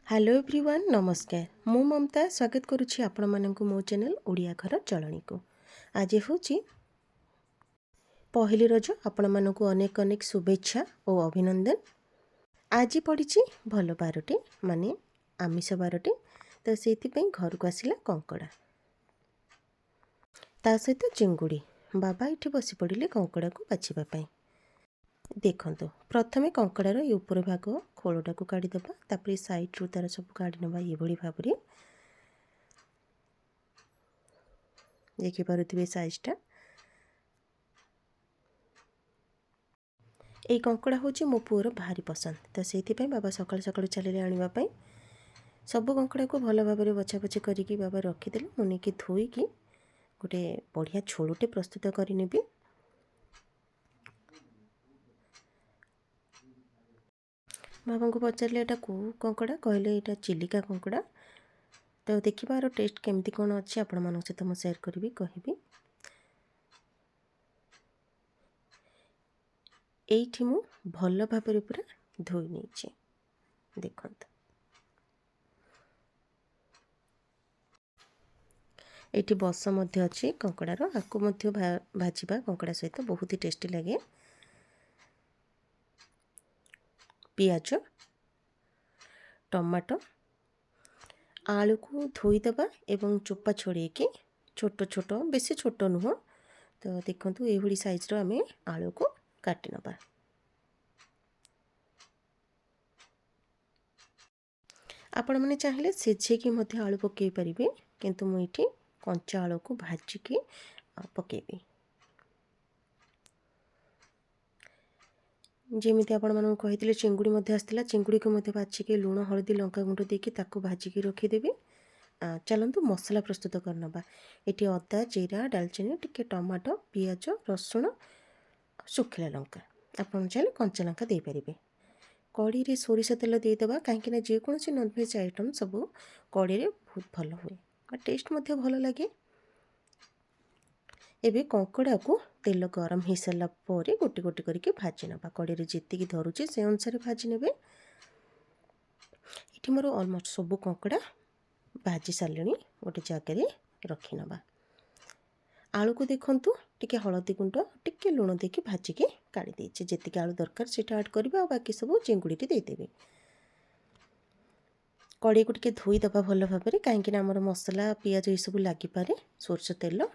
Hello everyone नमस्कार मु ममता स्वागत करुच्ची आपण मानक मो चैनल ओडिया घर चलनी को। आज हूँ पहली रज आपण मानक अनेक अनेक शुभेच्छा और अभिनंदन। आज पड़ी भल बारटी माने आमिष बारटी तो से घर को आसला कंकड़ा ता सहित चिंगुड़ी। बाबा ये बसी पड़े कंकड़ा को बाछवाई। देखो प्रथमे कंकड़ार ये उपर भाग खोलटा को काढ़ीदबा तापर साइड रू तार सब काढ़ी नवा ये भाव देखिपे साइजटा। ये कंकड़ा हूँ मो पुअर भारी पसंद तो से बाबा सकाल सकाल चलिए आने सब कंकड़ा को भल भाव बछा बछी करके बाबा रखीदे। मुझे धोईकी गोटे बढ़िया झोलटे प्रस्तुत करनी। बाबा को पचारे यहाँ कौ कंकड़ा कहले यहाँ चिलिका कंकड़ा तो देखिबार टेस्ट केमती कौन अच्छी आपण मान सहित मुझे सेयार करी कहबी। एठी मु भल भाव पूरा धोई नहीं देखो ये बस अच्छी कंकड़ार आपको भाजवा कंकड़ा सहित बहुत ही टेस्टी लगे। पियाज टमाटो आलू को धोईदबा एवं चोपा छोड़े छोट छोट बेसी छोट नुह तो देखो ये साइज रो आमे आलू को काटी नबा। आपण मैंने चाहिए सिझेकी आलू पकई पारे किंतु मुझे कंचा आलू को भाजिकी पकेबी। जमी आपण मानक कही चिंगुड़ी आसला चिंगुड़ी को बाछिकी लुण हलदी लंका गुंड देकी ताकू भाजिकी रखीदेवी। चलतु मसला प्रस्तुत करनबा। ये अदा जीरा डालचीनी टिके टमाटो पियाज रसुण सुखिला लंका आपन चाहिए कंचा लंका दे पारिबे। कढ़ी रे सोरिष तेल देदेबा कहीं जेकोसी नॉनवेज आइटम सब कढ़ी रे बहुत भल हुए टेस्ट भल लगे। एबे कंकड़ा को तेल गरम हो सारा पर गोटे गोटे करके भाजी नबा। कढ़ी रे जेतिकी धरुचे से अनुसार भाजी नेबे। ये मोर ऑलमोस्ट सब कंकड़ा भाजी सारे गोटे जगह रखी नबा। आलू को देखंतु टिके हलदी गुंड टिके लुण देके भाजिके काढ़ी देछि जेतिकी आलू दरकार सेटा ऐड करबा और बाकी सब चिंगुड़ी दे देबे। कढ़ी को टिके धोई दबा भल भाव में कहीं आमर मसला पियाज ये सब लगी पारे। सोरष तेल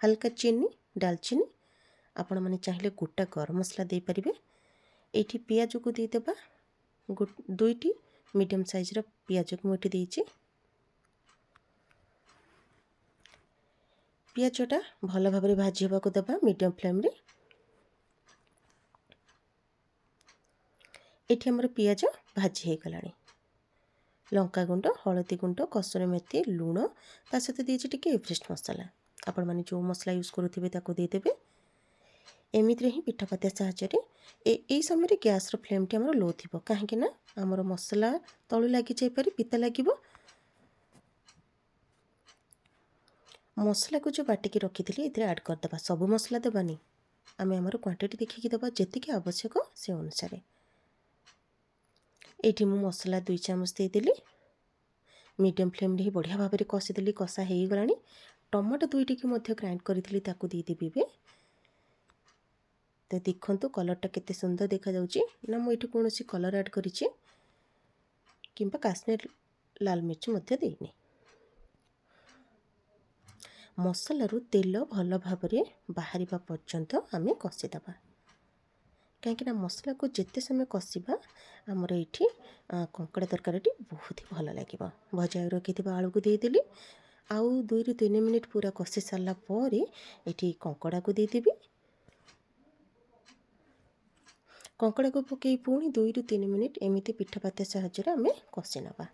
हल्का चीनी डालचीनी आपण मैंने चाहिए गोटा गरम मसला दे पारिबे। एठी पियाज को दे देबा दुईटी मीडियम साइज रो पियाज को मुठी देछि। पियाजटा भल भाव में भाजी होगा देबा मीडियम फ्लेम रे। एठी हमर पियाज भाजी हो गलानी। लंका गुंड हलदी गुंड कसुरी मेथी लुण ता सहित देछि टिके एवरेस्ट मसला आपण माने जो मसला यूज करुथिबे ताको दे देबे। एमिति ही पिठापातिया साहाय्य ए समय गैस रो फ्लेम टी हमर लो थिबो काहेकि ना हमर मसला तळु लागि जाय पारे पिता लागिबो। मसला को जो बाटिकी रखी ये ऐड करदे सब मसला देवानी आम आमर क्वांटिटी देखिकी देवा जेतिकी आवश्यक से अनुसार। ये मु मसला 2 चामच देदेली मीडियम फ्लेम रे बढ़िया भाव में कषिदेली कषा हो गला। टमाटो 2टी की ग्राइंड करी ताकू देदेवी बे। तो देखो कलरटा केते सुंदर देखा जाउची ना मुझे कौन कलर ऐड करिछि किंबा काश्मीर लाल मिर्च मध्य देनी। मसलारू तेल भल भाव में बाहर पर्यंत आम कषिदबा कहीं मसला को जिते समय कषा आमर ये कंकड़ा तरकारी बहुत ही भल लगे। भजा रखी आलू को देदेली आउ 2 ରୁ 3 मिनिट पूरा कषि सारा पर ये कंकड़ा को देदेवी। कंकड़ा को पकई पुणी 2 ରୁ 3 मिनिट एमती पिठापातिया साहाय्य आम कषि नबा।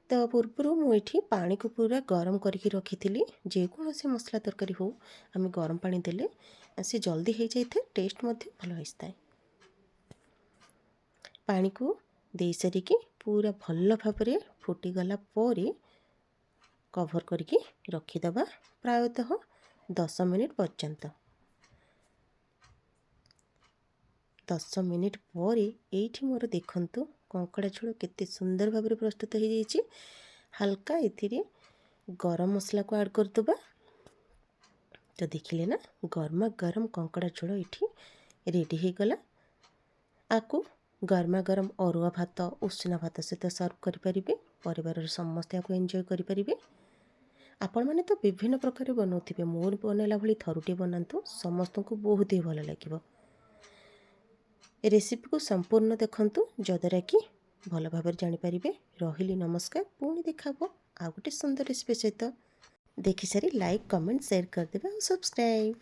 तो पूर्व मुझे पानी को पूरा गरम करके रखी थी। जेकोसी मसला तरकारी हो आम गरम पानी देले से जल्दी हो जाए टेस्ट भल होता है। पानी को दे सारिकी पूरा भल भाव में फुटीगला पर कभर करके रखीदबा प्रायतः 10 मिनिट पर्यंत। 10 मिनिट पर ये मोर देखंतु କଙ୍କଡ଼ା ଝୋଳ କେତେ ସୁନ୍ଦର ଭାବରେ ପ୍ରସ୍ତୁତ ହୋଇଯାଇଛି। ହାଲକା ଏଥିରେ ଗରମ ମସଲାକୁ ଆଡ଼୍ କରିଦେବା। ତ ଦେଖିଲେ ନା, ଗରମା ଗରମ କଙ୍କଡ଼ା ଝୋଳ ଏଠି ରେଡ଼ି ହୋଇଗଲା। ଆକୁ ଗରମା ଗରମ ଅରୁଆ ଭାତ, ଉଷୁନା ଭାତ ସହିତ ସର୍ଭ କରିପାରିବେ। ପରିବାରର ସମସ୍ତେ ଆକୁ ଏନ୍ଜୟ କରିପାରିବେ। ଆପଣମାନେ ତ ବିଭିନ୍ନ ପ୍ରକାର ବନାଉଥିବେ, ମୋର ବନେଇଲା ଭଳି ଥରୁଟିଏ ବନାନ୍ତୁ, ସମସ୍ତଙ୍କୁ ବହୁତ ହି ଭଲ ଲାଗିବ। ରେସିପିକୁ ସମ୍ପୂର୍ଣ୍ଣ ଦେଖନ୍ତୁ, ଯଦ୍ୱାରା କି ଭଲ ଭାବରେ ଜାଣିପାରିବେ। ରହିଲି ନମସ୍କାର। ପୁଣି ଦେଖା ହେବ ଆଉ ଗୋଟେ ସୁନ୍ଦର ରେସିପି ସହିତ। ଦେଖିସାରି ଲାଇକ୍, କମେଣ୍ଟ, ସେୟାର କରିଦେବେ ଆଉ ସବସ୍କ୍ରାଇବ୍।